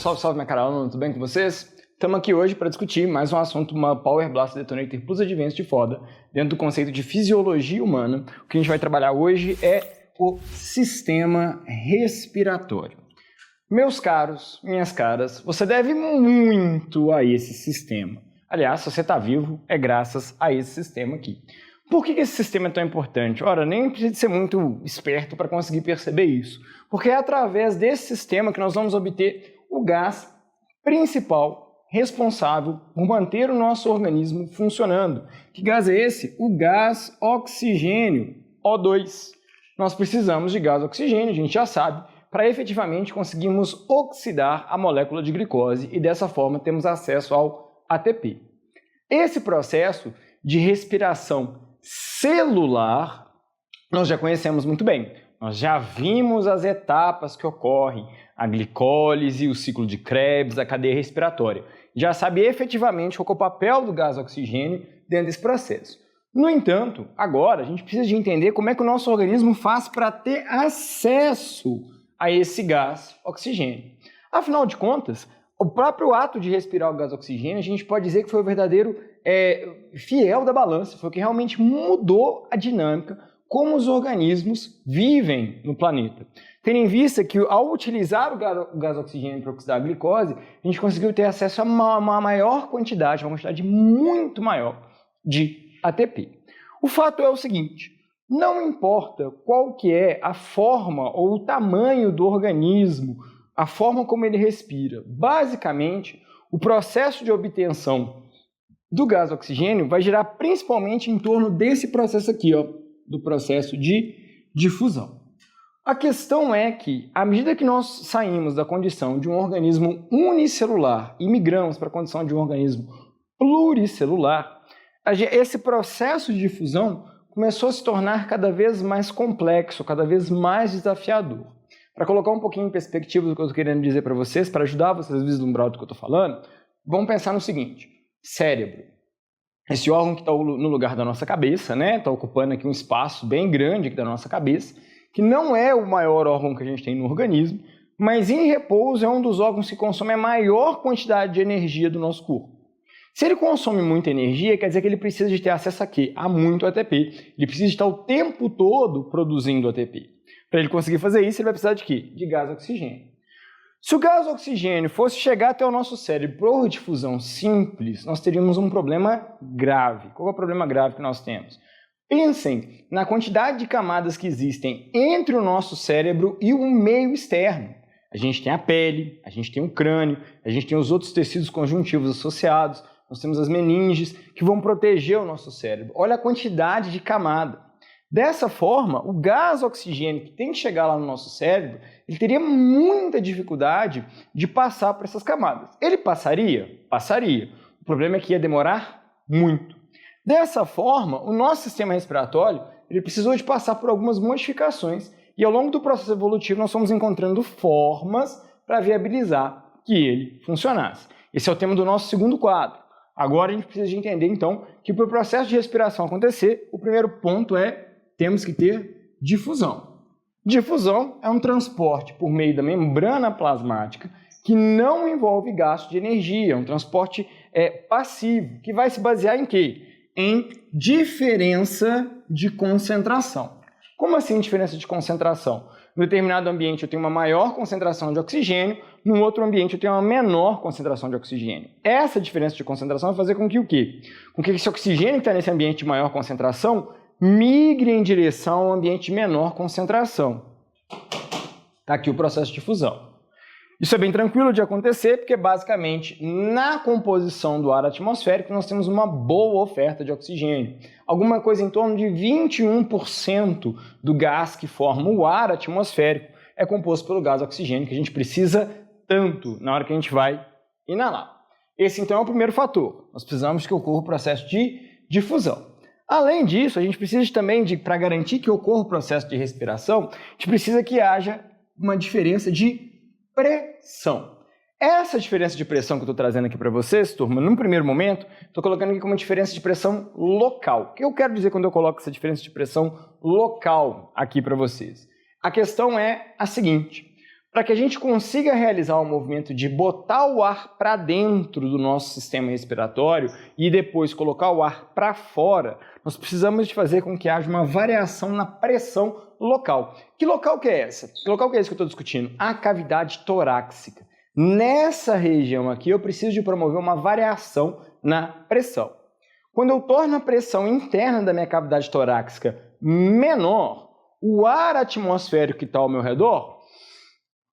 salve, salve minha cara, tudo bem com vocês? Estamos aqui hoje para discutir mais um assunto, uma Power Blaster Detonator Plus Advanced foda, dentro do conceito de fisiologia humana. O que a gente vai trabalhar hoje é o sistema respiratório. Meus caros, minhas caras, você deve muito a esse sistema. Aliás, se você está vivo, é graças a esse sistema aqui. Por que esse sistema é tão importante? Ora, nem precisa ser muito esperto para conseguir perceber isso. Porque é através desse sistema que nós vamos obter o gás principal responsável por manter o nosso organismo funcionando. Que gás é esse? O gás oxigênio, O2. Nós precisamos de gás oxigênio, a gente já sabe, para efetivamente conseguirmos oxidar a molécula de glicose e dessa forma temos acesso ao ATP. Esse processo de respiração celular nós já conhecemos muito bem. Nós já vimos as etapas que ocorrem, a glicólise, o ciclo de Krebs, a cadeia respiratória. Já sabe efetivamente qual é o papel do gás oxigênio dentro desse processo. No entanto, agora a gente precisa de entender como é que o nosso organismo faz para ter acesso a esse gás oxigênio. Afinal de contas, o próprio ato de respirar o gás oxigênio, a gente pode dizer que foi o verdadeiro fiel da balança, foi o que realmente mudou a dinâmica como os organismos vivem no planeta. Tendo em vista que ao utilizar o gás oxigênio para oxidar a glicose, a gente conseguiu ter acesso a uma maior quantidade, uma quantidade muito maior de ATP. O fato é o seguinte, não importa qual que é a forma ou o tamanho do organismo, a forma como ele respira, basicamente o processo de obtenção do gás oxigênio vai girar principalmente em torno desse processo aqui, ó, do processo de difusão. A questão é que, à medida que nós saímos da condição de um organismo unicelular e migramos para a condição de um organismo pluricelular, esse processo de difusão começou a se tornar cada vez mais complexo, cada vez mais desafiador. Para colocar um pouquinho em perspectiva do que eu estou querendo dizer para vocês, para ajudar vocês a vislumbrar do que eu estou falando, vamos pensar no seguinte, cérebro. Esse órgão que está no lugar da nossa cabeça, né? Está ocupando aqui um espaço bem grande aqui da nossa cabeça, que não é o maior órgão que a gente tem no organismo, mas em repouso é um dos órgãos que consome a maior quantidade de energia do nosso corpo. Se ele consome muita energia, quer dizer que ele precisa de ter acesso a quê? A muito ATP. Ele precisa de estar o tempo todo produzindo ATP. Para ele conseguir fazer isso, ele vai precisar de quê? De gás oxigênio. Se o gás oxigênio fosse chegar até o nosso cérebro por difusão simples, nós teríamos um problema grave. Qual é o problema grave que nós temos? Pensem na quantidade de camadas que existem entre o nosso cérebro e o meio externo. A gente tem a pele, a gente tem o crânio, a gente tem os outros tecidos conjuntivos associados, nós temos as meninges que vão proteger o nosso cérebro. Olha a quantidade de camada. Dessa forma, o gás oxigênio que tem que chegar lá no nosso cérebro, ele teria muita dificuldade de passar por essas camadas. Ele passaria? Passaria. O problema é que ia demorar muito. Dessa forma, o nosso sistema respiratório ele precisou de passar por algumas modificações e ao longo do processo evolutivo nós fomos encontrando formas para viabilizar que ele funcionasse. Esse é o tema do nosso segundo quadro. Agora a gente precisa de entender então que para o processo de respiração acontecer, o primeiro ponto é temos que ter difusão. Difusão é um transporte por meio da membrana plasmática que não envolve gasto de energia, é um transporte passivo, que vai se basear em quê? Em diferença de concentração. Como assim diferença de concentração? Em determinado ambiente eu tenho uma maior concentração de oxigênio, num outro ambiente eu tenho uma menor concentração de oxigênio. Essa diferença de concentração vai fazer com que o quê? Com que esse oxigênio que está nesse ambiente de maior concentração migre em direção ao ambiente de menor concentração. Está aqui o processo de fusão. Isso é bem tranquilo de acontecer, porque basicamente na composição do ar atmosférico nós temos uma boa oferta de oxigênio. Alguma coisa em torno de 21% do gás que forma o ar atmosférico é composto pelo gás oxigênio, que a gente precisa tanto na hora que a gente vai inalar. Esse então é o primeiro fator. Nós precisamos que ocorra o processo de difusão. Além disso, a gente precisa também, para garantir que ocorra o processo de respiração, a gente precisa que haja uma diferença de pressão. Essa diferença de pressão que eu estou trazendo aqui para vocês, turma, num primeiro momento, estou colocando aqui como uma diferença de pressão local. O que eu quero dizer quando eu coloco essa diferença de pressão local aqui para vocês? A questão é a seguinte, para que a gente consiga realizar o movimento de botar o ar para dentro do nosso sistema respiratório e depois colocar o ar para fora, nós precisamos de fazer com que haja uma variação na pressão local. Que local que é essa? Que local que é esse que eu estou discutindo? A cavidade torácica. Nessa região aqui eu preciso de promover uma variação na pressão. Quando eu torno a pressão interna da minha cavidade torácica menor, o ar atmosférico que está ao meu redor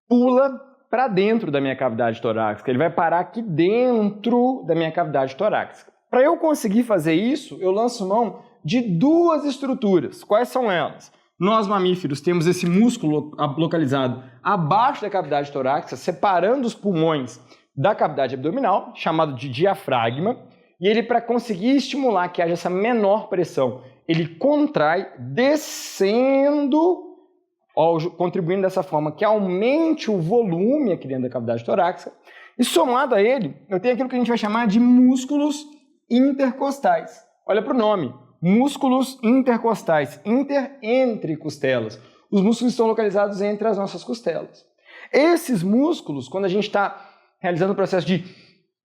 pula para dentro da minha cavidade torácica. Ele vai parar aqui dentro da minha cavidade torácica. Para eu conseguir fazer isso, eu lanço mão de duas estruturas. Quais são elas? Nós, mamíferos, temos esse músculo localizado abaixo da cavidade torácica, separando os pulmões da cavidade abdominal, chamado de diafragma, e ele, para conseguir estimular que haja essa menor pressão, ele contrai descendo, contribuindo dessa forma que aumente o volume aqui dentro da cavidade torácica, e somado a ele, eu tenho aquilo que a gente vai chamar de músculos intercostais. Olha para o nome, músculos intercostais, entre costelas. Os músculos estão localizados entre as nossas costelas. Esses músculos, quando a gente está realizando o processo de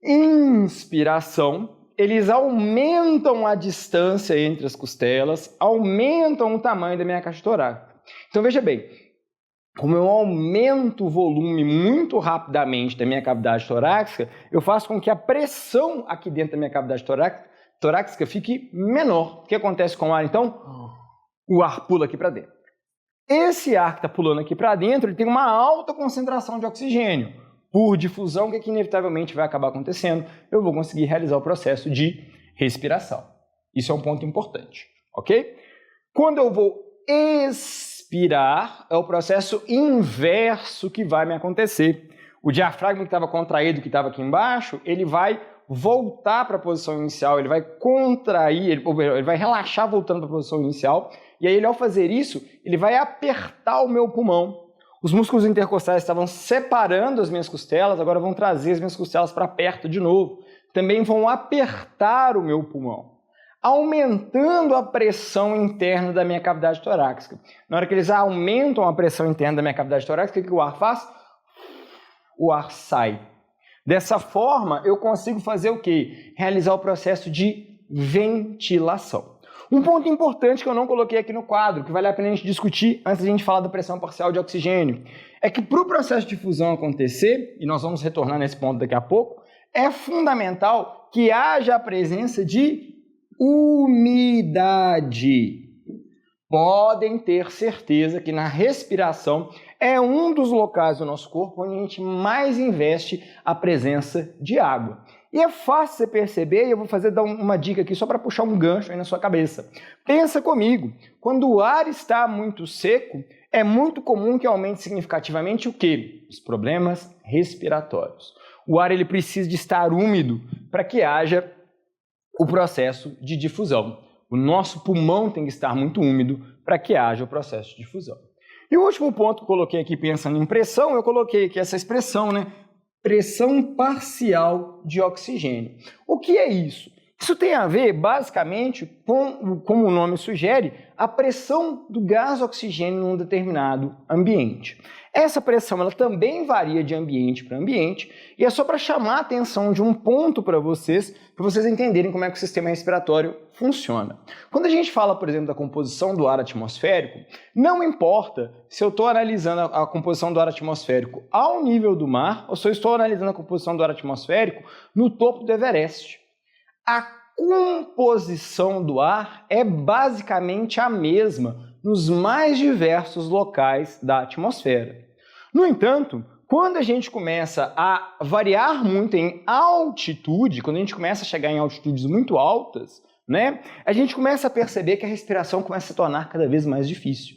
inspiração, eles aumentam a distância entre as costelas, aumentam o tamanho da minha caixa torácica. Então veja bem, como eu aumento o volume muito rapidamente da minha cavidade torácica, eu faço com que a pressão aqui dentro da minha cavidade torácica fique menor. O que acontece com o ar então? O ar pula aqui para dentro. Esse ar que está pulando aqui para dentro, ele tem uma alta concentração de oxigênio. Por difusão, o que, é que inevitavelmente vai acabar acontecendo? Eu vou conseguir realizar o processo de respiração. Isso é um ponto importante, ok? Quando eu vou expirar, é o processo inverso que vai me acontecer. O diafragma que estava contraído, que estava aqui embaixo, ele vai voltar para a posição inicial, ele vai contrair, ele vai relaxar voltando para a posição inicial, e aí ele, ao fazer isso, ele vai apertar o meu pulmão. Os músculos intercostais estavam separando as minhas costelas, agora vão trazer as minhas costelas para perto de novo. Também vão apertar o meu pulmão, aumentando a pressão interna da minha cavidade torácica. Na hora que eles aumentam a pressão interna da minha cavidade torácica, o que o ar faz? O ar sai. Dessa forma, eu consigo fazer o quê? Realizar o processo de ventilação. Um ponto importante que eu não coloquei aqui no quadro, que vale a pena a gente discutir antes de a gente falar da pressão parcial de oxigênio, é que para o processo de fusão acontecer, e nós vamos retornar nesse ponto daqui a pouco, é fundamental que haja a presença de umidade. Podem ter certeza que na respiração é um dos locais do nosso corpo onde a gente mais investe a presença de água. E é fácil você perceber, e eu vou dar uma dica aqui só para puxar um gancho aí na sua cabeça. Pensa comigo, quando o ar está muito seco, é muito comum que aumente significativamente o quê? Os problemas respiratórios. O ar ele precisa de estar úmido para que haja o processo de difusão. O nosso pulmão tem que estar muito úmido para que haja o processo de difusão. E o último ponto que eu coloquei aqui pensando em pressão, eu coloquei aqui essa expressão, né? Pressão parcial de oxigênio. O que é isso? Isso tem a ver, basicamente, com, como o nome sugere, a pressão do gás oxigênio num determinado ambiente. Essa pressão ela também varia de ambiente para ambiente e é só para chamar a atenção de um ponto para vocês entenderem como é que o sistema respiratório funciona. Quando a gente fala, por exemplo, da composição do ar atmosférico, não importa se eu estou analisando a composição do ar atmosférico ao nível do mar ou se eu estou analisando a composição do ar atmosférico no topo do Everest. A composição do ar é basicamente a mesma nos mais diversos locais da atmosfera. No entanto, quando a gente começa a variar muito em altitude, quando a gente começa a chegar em altitudes muito altas, né, a gente começa a perceber que a respiração começa a se tornar cada vez mais difícil.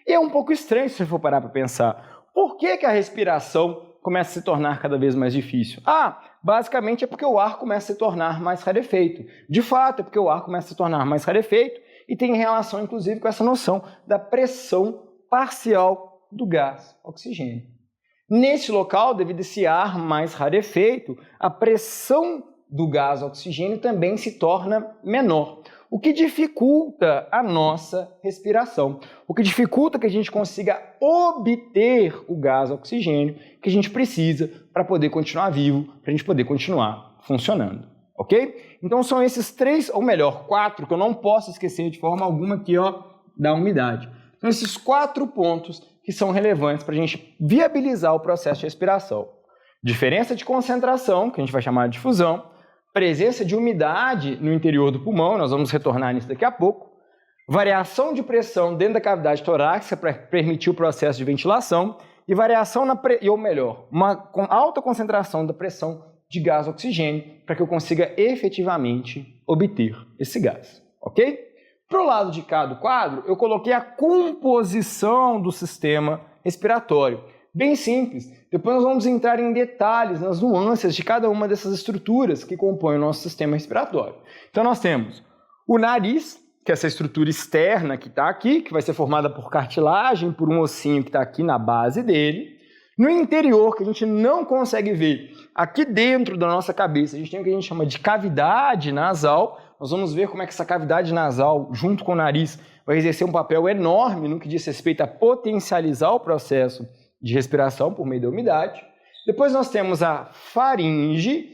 E é um pouco estranho se você for parar para pensar. Por que a respiração começa a se tornar cada vez mais difícil? Basicamente é porque o ar começa a se tornar mais rarefeito. De fato, é porque o ar começa a se tornar mais rarefeito e tem relação, inclusive, com essa noção da pressão parcial do gás oxigênio. Nesse local, devido a esse ar mais rarefeito, a pressão do gás oxigênio também se torna menor, o que dificulta a nossa respiração, o que dificulta que a gente consiga obter o gás oxigênio que a gente precisa para poder continuar vivo, para a gente poder continuar funcionando, ok? Então são esses 3, ou melhor, 4, que eu não posso esquecer de forma alguma aqui, ó, da umidade. São esses 4 pontos que são relevantes para a gente viabilizar o processo de respiração. Diferença de concentração, que a gente vai chamar de difusão, presença de umidade no interior do pulmão, nós vamos retornar nisso daqui a pouco, variação de pressão dentro da cavidade torácica para permitir o processo de ventilação e variação uma alta concentração da pressão de gás oxigênio para que eu consiga efetivamente obter esse gás, ok? Para o lado de cá do quadro, eu coloquei a composição do sistema respiratório. Bem simples. Depois nós vamos entrar em detalhes, nas nuances de cada uma dessas estruturas que compõem o nosso sistema respiratório. Então nós temos o nariz, que é essa estrutura externa que está aqui, que vai ser formada por cartilagem, por um ossinho que está aqui na base dele. No interior, que a gente não consegue ver, aqui dentro da nossa cabeça, a gente tem o que a gente chama de cavidade nasal. Nós vamos ver como é que essa cavidade nasal, junto com o nariz, vai exercer um papel enorme no que diz respeito a potencializar o processo de respiração por meio da umidade. Depois nós temos a faringe,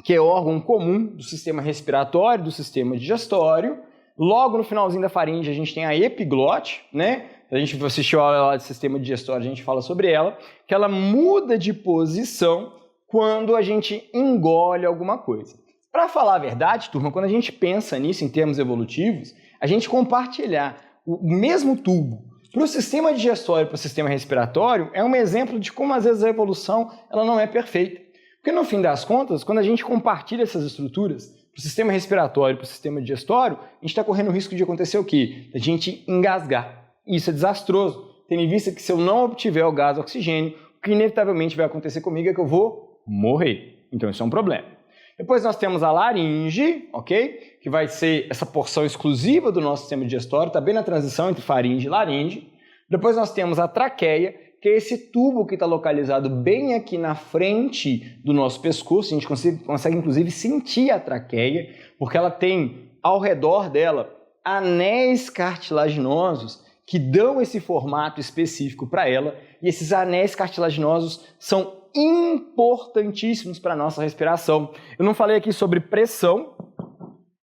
que é o órgão comum do sistema respiratório, do sistema digestório. Logo no finalzinho da faringe a gente tem a epiglote, né? A gente assistiu a aula de sistema digestório, a gente fala sobre ela, que ela muda de posição quando a gente engole alguma coisa. Para falar a verdade, turma, quando a gente pensa nisso em termos evolutivos, a gente compartilhar o mesmo tubo para o sistema digestório e para o sistema respiratório é um exemplo de como às vezes a evolução ela não é perfeita. Porque no fim das contas, quando a gente compartilha essas estruturas para o sistema respiratório e para o sistema digestório, a gente está correndo o risco de acontecer o quê? A gente engasgar. Isso é desastroso, tendo em vista que se eu não obtiver o gás oxigênio, o que inevitavelmente vai acontecer comigo é que eu vou morrer. Então isso é um problema. Depois nós temos a laringe, ok? Que vai ser essa porção exclusiva do nosso sistema digestório, está bem na transição entre faringe e laringe. Depois nós temos a traqueia, que é esse tubo que está localizado bem aqui na frente do nosso pescoço. A gente consegue inclusive sentir a traqueia, porque ela tem ao redor dela anéis cartilaginosos que dão esse formato específico para ela, e esses anéis cartilaginosos são importantíssimos para a nossa respiração. Eu não falei aqui sobre pressão.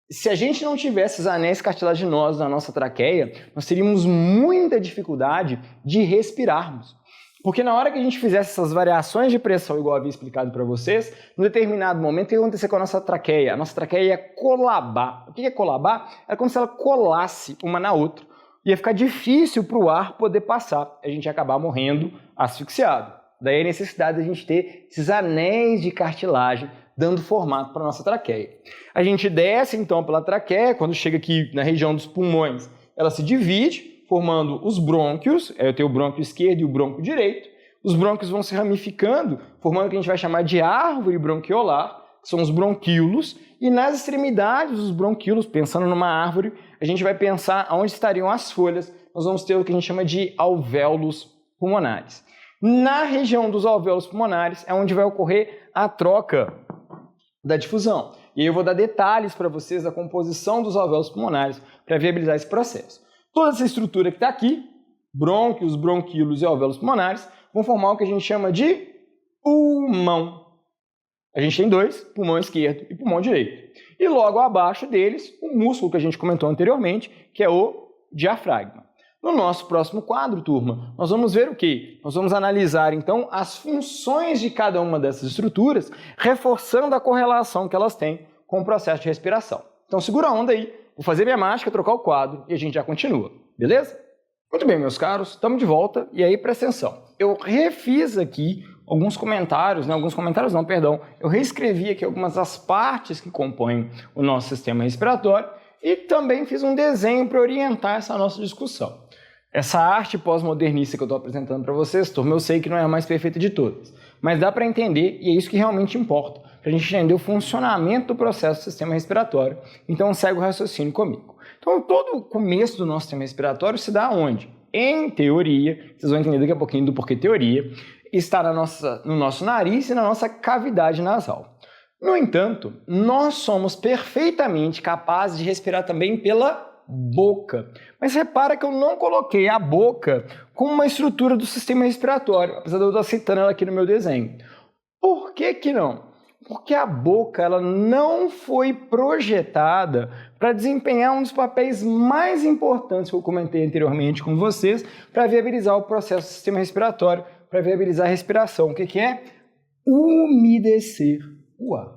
Se a gente não tivesse esses anéis cartilaginosos na nossa traqueia, nós teríamos muita dificuldade de respirarmos. Porque na hora que a gente fizesse essas variações de pressão, igual eu havia explicado para vocês, num determinado momento, o que ia acontecer com a nossa traqueia? A nossa traqueia ia colabar. O que é colabar? Era como se ela colasse uma na outra. Ia ficar difícil para o ar poder passar. A gente ia acabar morrendo asfixiado. Daí a necessidade de a gente ter esses anéis de cartilagem dando formato para a nossa traqueia. A gente desce então pela traqueia, quando chega aqui na região dos pulmões, ela se divide, formando os brônquios. Eu tenho o brônquio esquerdo e o brônquio direito. Os brônquios vão se ramificando, formando o que a gente vai chamar de árvore bronquiolar, que são os bronquíolos, e nas extremidades dos bronquíolos, pensando numa árvore, a gente vai pensar onde estariam as folhas. Nós vamos ter o que a gente chama de alvéolos pulmonares. Na região dos alvéolos pulmonares é onde vai ocorrer a troca da difusão. E aí eu vou dar detalhes para vocês da composição dos alvéolos pulmonares para viabilizar esse processo. Toda essa estrutura que está aqui, brônquios, bronquíolos e alvéolos pulmonares, vão formar o que a gente chama de pulmão. A gente tem 2, pulmão esquerdo e pulmão direito. E logo abaixo deles, o músculo que a gente comentou anteriormente, que é o diafragma. No nosso próximo quadro, turma, nós vamos ver o quê? Nós vamos analisar, então, as funções de cada uma dessas estruturas, reforçando a correlação que elas têm com o processo de respiração. Então, segura a onda aí, vou fazer minha mágica, trocar o quadro e a gente já continua, beleza? Muito bem, meus caros, estamos de volta e aí, presta atenção. Eu refiz aqui alguns comentários, eu reescrevi aqui algumas das partes que compõem o nosso sistema respiratório e também fiz um desenho para orientar essa nossa discussão. Essa arte pós-modernista que eu estou apresentando para vocês, turma, eu sei que não é a mais perfeita de todas, mas dá para entender e é isso que realmente importa, para a gente entender o funcionamento do processo do sistema respiratório. Então segue o raciocínio comigo. Então todo o começo do nosso sistema respiratório se dá onde? Em teoria, vocês vão entender daqui a pouquinho do porquê teoria, está no nosso nariz e na nossa cavidade nasal. No entanto, nós somos perfeitamente capazes de respirar também pela boca. Mas repara que eu não coloquei a boca como uma estrutura do sistema respiratório, apesar de eu estar citando ela aqui no meu desenho. Por que não? Porque a boca ela não foi projetada para desempenhar um dos papéis mais importantes que eu comentei anteriormente com vocês, para viabilizar o processo do sistema respiratório, para viabilizar a respiração. O que é? Umedecer o ar.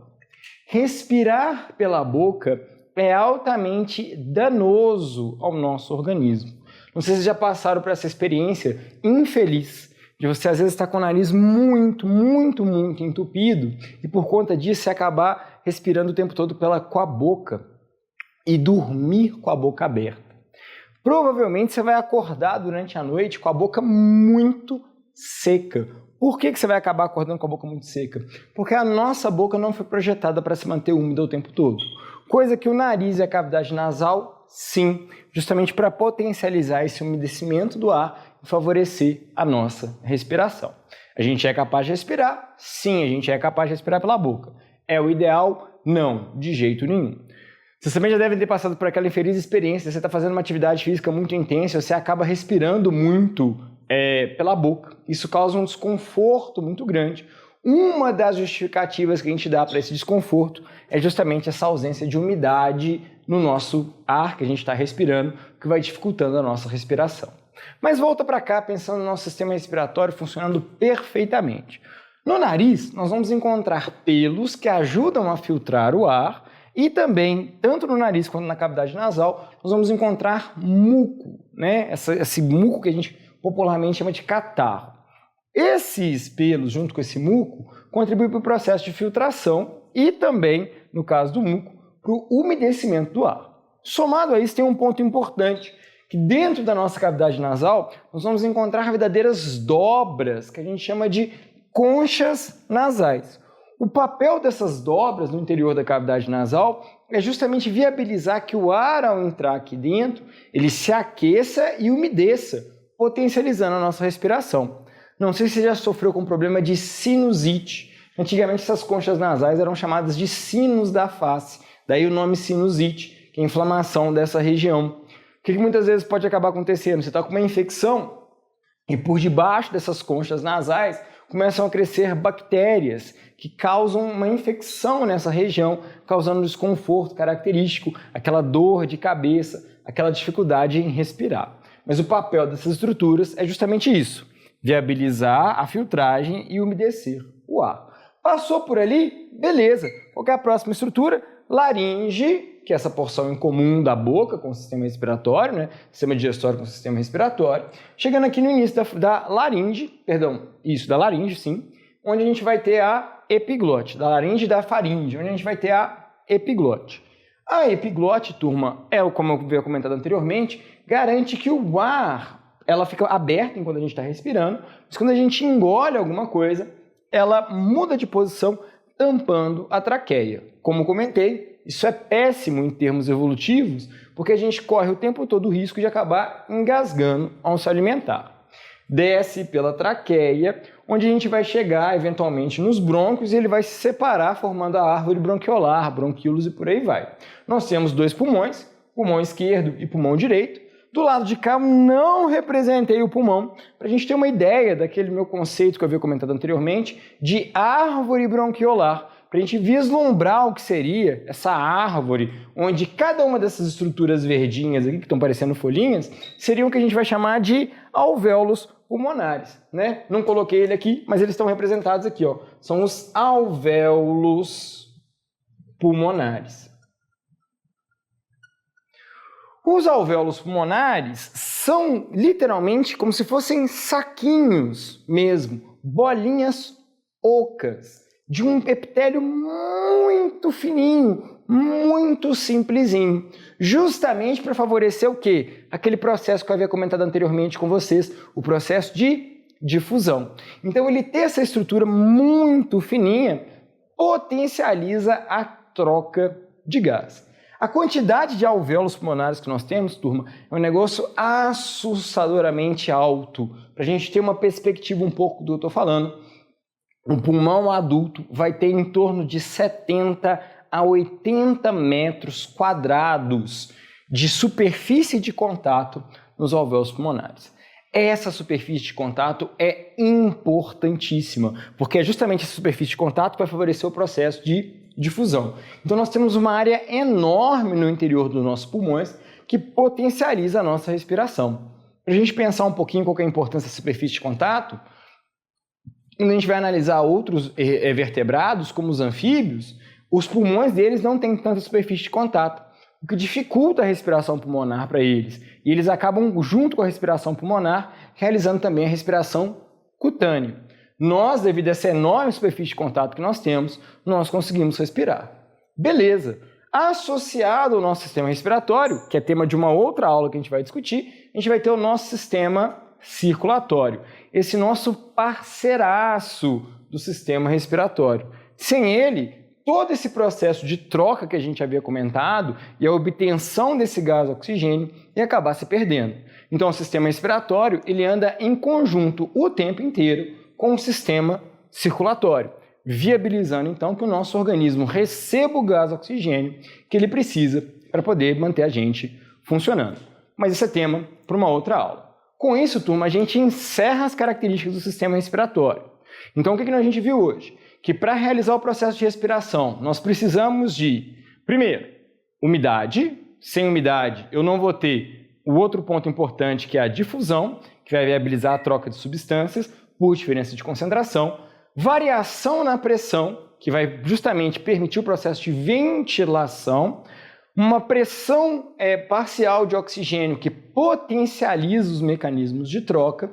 Respirar pela boca é altamente danoso ao nosso organismo. Não sei se já passaram por essa experiência infeliz de você às vezes estar com o nariz muito entupido e por conta disso você acabar respirando o tempo todo com a boca e dormir com a boca aberta. Provavelmente você vai acordar durante a noite com a boca muito seca. Por que você vai acabar acordando com a boca muito seca? Porque a nossa boca não foi projetada para se manter úmida o tempo todo. Coisa que o nariz e a cavidade nasal, sim, justamente para potencializar esse umedecimento do ar e favorecer a nossa respiração. A gente é capaz de respirar? Sim, a gente é capaz de respirar pela boca. É o ideal? Não, de jeito nenhum. Vocês também já devem ter passado por aquela infeliz experiência, você está fazendo uma atividade física muito intensa, você acaba respirando muito pela boca. Isso causa um desconforto muito grande. Uma das justificativas que a gente dá para esse desconforto é justamente essa ausência de umidade no nosso ar que a gente está respirando, que vai dificultando a nossa respiração. Mas volta para cá pensando no nosso sistema respiratório funcionando perfeitamente. No nariz, nós vamos encontrar pelos que ajudam a filtrar o ar e também, tanto no nariz quanto na cavidade nasal, nós vamos encontrar muco, né? Esse muco que a gente popularmente chama de catarro. Esses pelos, junto com esse muco, contribuem para o processo de filtração e também, no caso do muco, para o umedecimento do ar. Somado a isso, tem um ponto importante, que dentro da nossa cavidade nasal, nós vamos encontrar verdadeiras dobras, que a gente chama de conchas nasais. O papel dessas dobras no interior da cavidade nasal é justamente viabilizar que o ar, ao entrar aqui dentro, ele se aqueça e umedeça, potencializando a nossa respiração. Não sei se você já sofreu com problema de sinusite. Antigamente essas conchas nasais eram chamadas de sinos da face, daí o nome sinusite, que é a inflamação dessa região. O que muitas vezes pode acabar acontecendo? Você está com uma infecção e por debaixo dessas conchas nasais começam a crescer bactérias que causam uma infecção nessa região, causando desconforto característico, aquela dor de cabeça, aquela dificuldade em respirar. Mas o papel dessas estruturas é justamente isso, viabilizar a filtragem e umedecer o ar. Passou por ali? Beleza. Qual que é a próxima estrutura? Laringe, que é essa porção em comum da boca com o sistema respiratório, né? Sistema digestório com o sistema respiratório. Chegando aqui no início da laringe, da laringe, sim, onde a gente vai ter a epiglote, da laringe e da faringe, onde a gente vai ter a epiglote. A epiglote, turma, como eu havia comentado anteriormente, garante que o ar, ela fica aberta enquanto a gente está respirando, mas quando a gente engole alguma coisa, ela muda de posição, tampando a traqueia. Como comentei, isso é péssimo em termos evolutivos, porque a gente corre o tempo todo o risco de acabar engasgando ao se alimentar. Desce pela traqueia, onde a gente vai chegar eventualmente nos brônquios e ele vai se separar formando a árvore bronquiolar, bronquíolos e por aí vai. Nós temos dois pulmões, pulmão esquerdo e pulmão direito. Do lado de cá eu não representei o pulmão, para a gente ter uma ideia daquele meu conceito que eu havia comentado anteriormente de árvore bronquiolar, para a gente vislumbrar o que seria essa árvore, onde cada uma dessas estruturas verdinhas aqui, que estão parecendo folhinhas, seriam o que a gente vai chamar de alvéolos pulmonares, né? Não coloquei ele aqui, mas eles estão representados aqui, ó. São os alvéolos pulmonares. Os alvéolos pulmonares são literalmente como se fossem saquinhos mesmo, bolinhas ocas, de um epitélio muito fininho, muito simplesinho, justamente para favorecer o quê? Aquele processo que eu havia comentado anteriormente com vocês, o processo de difusão. Então ele ter essa estrutura muito fininha potencializa a troca de gás. A quantidade de alvéolos pulmonares que nós temos, turma, é um negócio assustadoramente alto. Para a gente ter uma perspectiva um pouco do que eu estou falando, um pulmão adulto vai ter em torno de 70 a 80 metros quadrados de superfície de contato nos alvéolos pulmonares. Essa superfície de contato é importantíssima, porque é justamente essa superfície de contato que vai favorecer o processo de difusão. Então nós temos uma área enorme no interior dos nossos pulmões que potencializa a nossa respiração. Para a gente pensar um pouquinho qual que é a importância da superfície de contato, quando a gente vai analisar outros vertebrados, como os anfíbios, os pulmões deles não têm tanta superfície de contato, o que dificulta a respiração pulmonar para eles. E eles acabam, junto com a respiração pulmonar, realizando também a respiração cutânea. Nós, devido a essa enorme superfície de contato que nós temos, nós conseguimos respirar. Beleza! Associado ao nosso sistema respiratório, que é tema de uma outra aula que a gente vai discutir, a gente vai ter o nosso sistema circulatório, esse nosso parceiraço do sistema respiratório. Sem ele, todo esse processo de troca que a gente havia comentado e a obtenção desse gás oxigênio ia acabar se perdendo. Então, o sistema respiratório ele anda em conjunto o tempo inteiro com o sistema circulatório, viabilizando então que o nosso organismo receba o gás oxigênio que ele precisa para poder manter a gente funcionando. Mas esse é tema para uma outra aula. Com isso, turma, a gente encerra as características do sistema respiratório. Então, o que a gente viu hoje? Que para realizar o processo de respiração, nós precisamos de, primeiro, umidade. Sem umidade, eu não vou ter o outro ponto importante, que é a difusão, que vai viabilizar a troca de substâncias por diferença de concentração. Variação na pressão, que vai justamente permitir o processo de ventilação. Uma pressão parcial de oxigênio que potencializa os mecanismos de troca.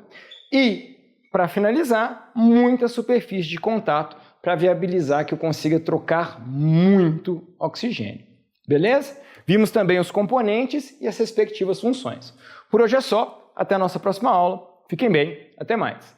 E, para finalizar, muita superfície de contato para viabilizar que eu consiga trocar muito oxigênio. Beleza? Vimos também os componentes e as respectivas funções. Por hoje é só. Até a nossa próxima aula. Fiquem bem. Até mais.